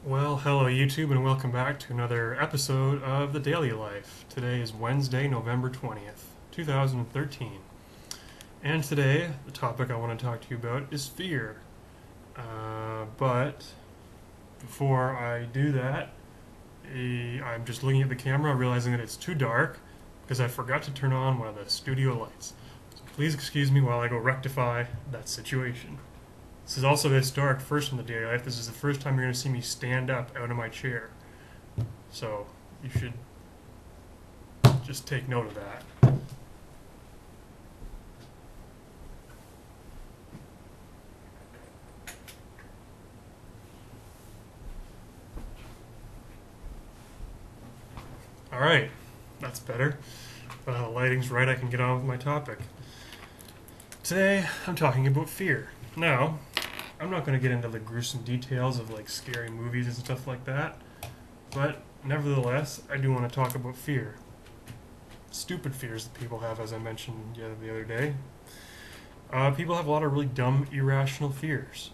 Well, hello YouTube, and welcome back to another episode of The Daily Life. Today is Wednesday, November 20th, 2013. And today, the topic I want to talk to you about is fear. But before I do that, I'm just looking at the camera, realizing that it's too dark because I forgot to turn on one of the studio lights. So please excuse me while I go rectify that situation. This is also historic first in the daily life. This is the first time you're going to see me stand up out of my chair. So you should just take note of that. Alright, that's better. The lighting's right, I can get on with my topic. Today, I'm talking about fear. Now, I'm not going to get into the gruesome details of like scary movies and stuff like that, but nevertheless, I do want to talk about fear. Stupid fears that people have, as I mentioned the other day. People have a lot of really dumb, irrational fears.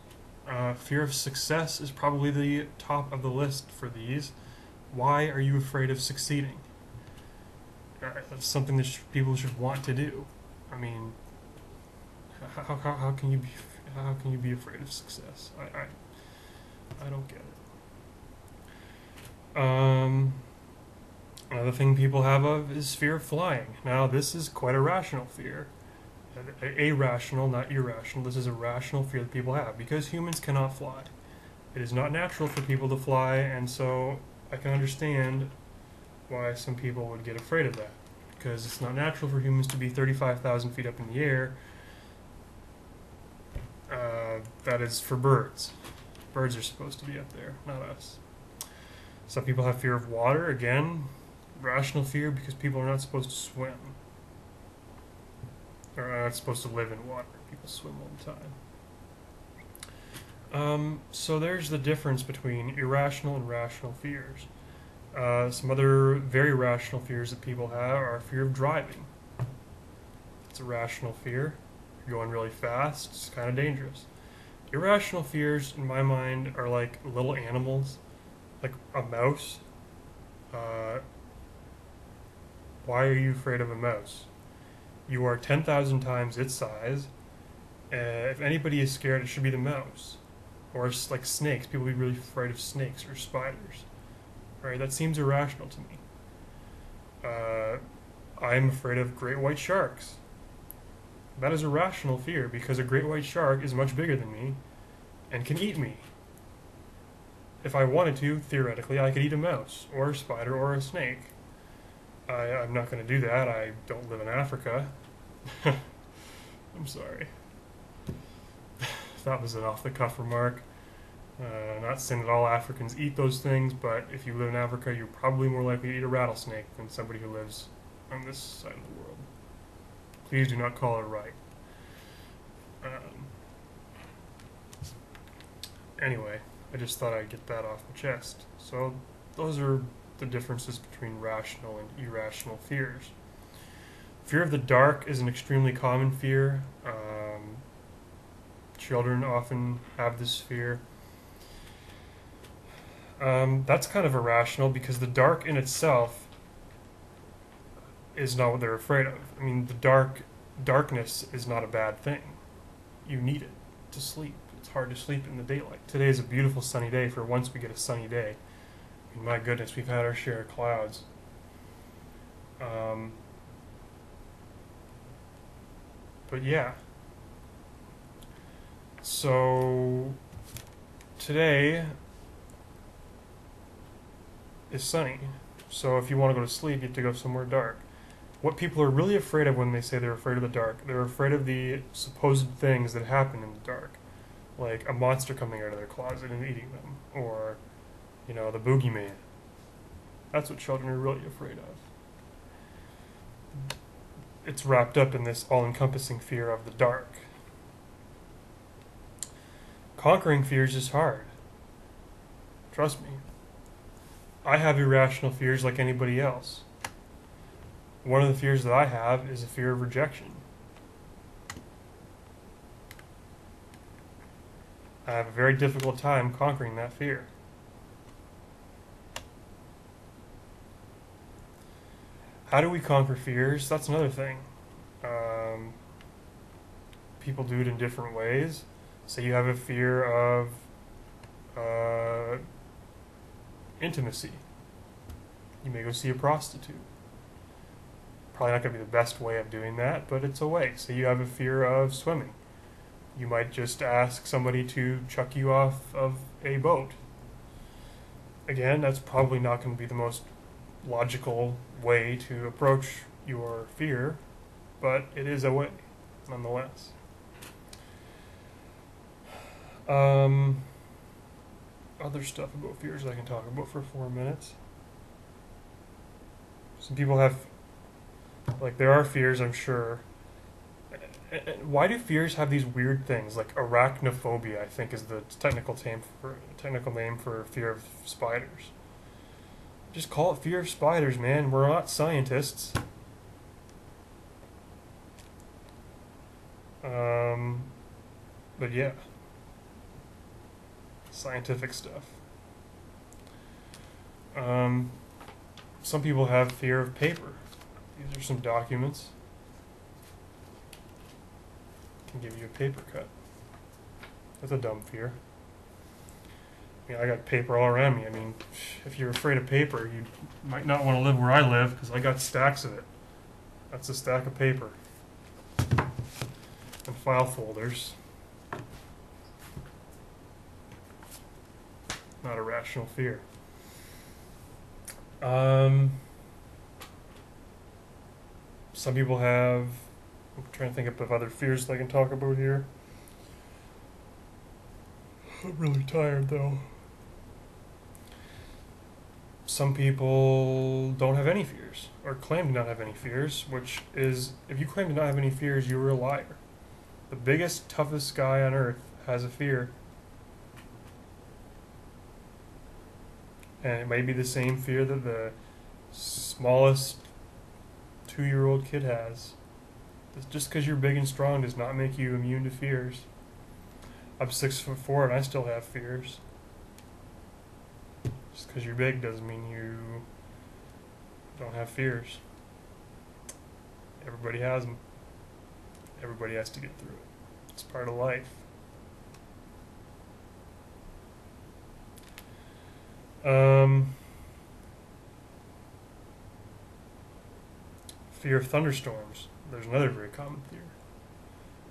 Fear of success is probably the top of the list for these. Why are you afraid of succeeding? That's something that people should want to do. I mean, how can you be afraid of success? I don't get it. Another thing people have of is fear of flying. Now, this is quite a rational fear. Irrational, not irrational. This is a rational fear that people have because humans cannot fly. It is not natural for people to fly, and so I can understand why some people would get afraid of that. Because it's not natural for humans to be 35,000 feet up in the air. That is for birds. Birds are supposed to be up there, not us. Some people have fear of water. Again, rational fear because people are not supposed to swim. Or are not supposed to live in water. People swim all the time. So there's the difference between irrational and rational fears. Some other very rational fears that people have are fear of driving. It's a rational fear. You're going really fast, it's kind of dangerous. Irrational fears, in my mind, are like little animals, like a mouse. Why are you afraid of a mouse? You are 10,000 times its size. If anybody is scared, it should be the mouse. Or like snakes. People would be really afraid of snakes or spiders. Right? That seems irrational to me. I'm afraid of great white sharks. That is a rational fear because a great white shark is much bigger than me and can eat me. If I wanted to, theoretically, I could eat a mouse or a spider or a snake. I'm not going to do that. I don't live in Africa. I'm sorry. That was an off-the-cuff remark. Not saying that all Africans eat those things, but if you live in Africa, you're probably more likely to eat a rattlesnake than somebody who lives on this side of the world. Please do not call it right. Anyway, I just thought I'd get that off my chest. So those are the differences between rational and irrational fears. Fear of the dark is an extremely common fear. Children often have this fear. That's kind of irrational because the dark in itself is not what they're afraid of. I mean, darkness is not a bad thing. You need it to sleep. It's hard to sleep in the daylight. Today is a beautiful sunny day. For once we get a sunny day. I mean, my goodness, we've had our share of clouds. But yeah. So today is sunny. So if you want to go to sleep, you have to go somewhere dark. What people are really afraid of when they say they're afraid of the dark, they're afraid of the supposed things that happen in the dark. Like a monster coming out of their closet and eating them. Or, the boogeyman. That's what children are really afraid of. It's wrapped up in this all-encompassing fear of the dark. Conquering fears is hard. Trust me. I have irrational fears like anybody else. One of the fears that I have is a fear of rejection. I have a very difficult time conquering that fear. How do we conquer fears? That's another thing. Um, People do it in different ways. Say you have a fear of uh, intimacy. You may go see a prostitute. Probably not going to be the best way of doing that, but it's a way. Say you have a fear of swimming. You might just ask somebody to chuck you off of a boat. Again, that's probably not going to be the most logical way to approach your fear, but it is a way, nonetheless. Other stuff about fears I can talk about for 4 minutes. Some people have, like, there are fears, I'm sure. Why do fears have these weird things? Like arachnophobia, I think, is the technical name for fear of spiders. Just call it fear of spiders, man. We're not scientists. But yeah, scientific stuff. Some people have fear of paper. These are some documents. Can give you a paper cut. That's a dumb fear. I mean, I got paper all around me. I mean, if you're afraid of paper, you might not want to live where I live because I got stacks of it. That's a stack of paper. And file folders. Not a rational fear. Some people have, I'm trying to think of other fears that I can talk about here. I'm really tired though. Some people don't have any fears, or claim to not have any fears, which is, if you claim to not have any fears, you're a liar. The biggest, toughest guy on earth has a fear. And it may be the same fear that the smallest 2-year-old kid has. Just because you're big and strong does not make you immune to fears. I'm 6'4" and I still have fears. Just because you're big doesn't mean you don't have fears. Everybody has them. Everybody has to get through it. It's part of life. Fear of thunderstorms. There's another very common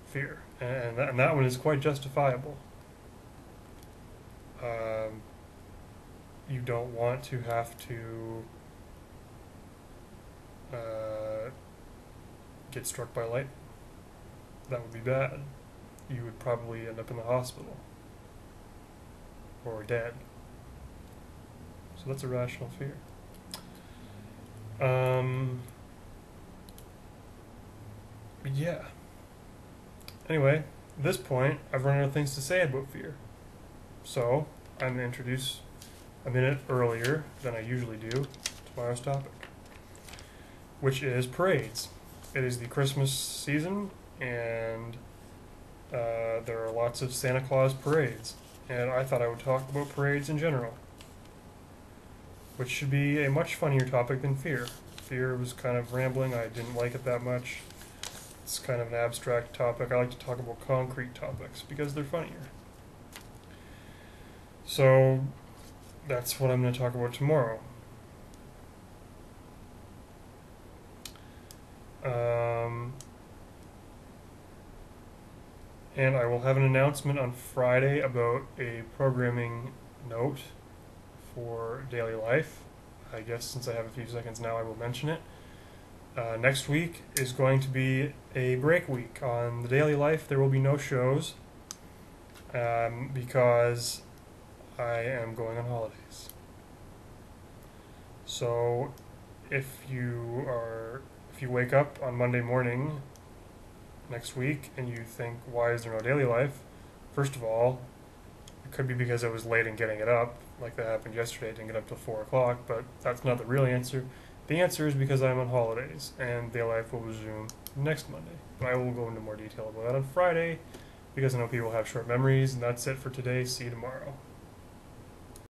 fear, and that one is quite justifiable. You don't want to have to get struck by lightning. That would be bad. You would probably end up in the hospital or dead. So that's a rational fear. Yeah. Anyway, at this point, I've run out of things to say about fear. So, I'm going to introduce a minute earlier than I usually do tomorrow's topic, which is parades. It is the Christmas season, and there are lots of Santa Claus parades. And I thought I would talk about parades in general, which should be a much funnier topic than fear. Fear was kind of rambling. I didn't like it that much. It's kind of an abstract topic. I like to talk about concrete topics because they're funnier. So that's what I'm going to talk about tomorrow. And I will have an announcement on Friday about a programming note for daily life. I guess since I have a few seconds now, I will mention it. Next week is going to be a break week. On the daily life, there will be no shows because I am going on holidays. So if you wake up on Monday morning next week and you think, why is there no daily life? First of all, it could be because I was late in getting it up, like that happened yesterday. I didn't get up till 4 o'clock, but that's not the real answer. The answer is because I'm on holidays, and daily life will resume next Monday. But I will go into more detail about that on Friday, because I know people have short memories, and that's it for today. See you tomorrow.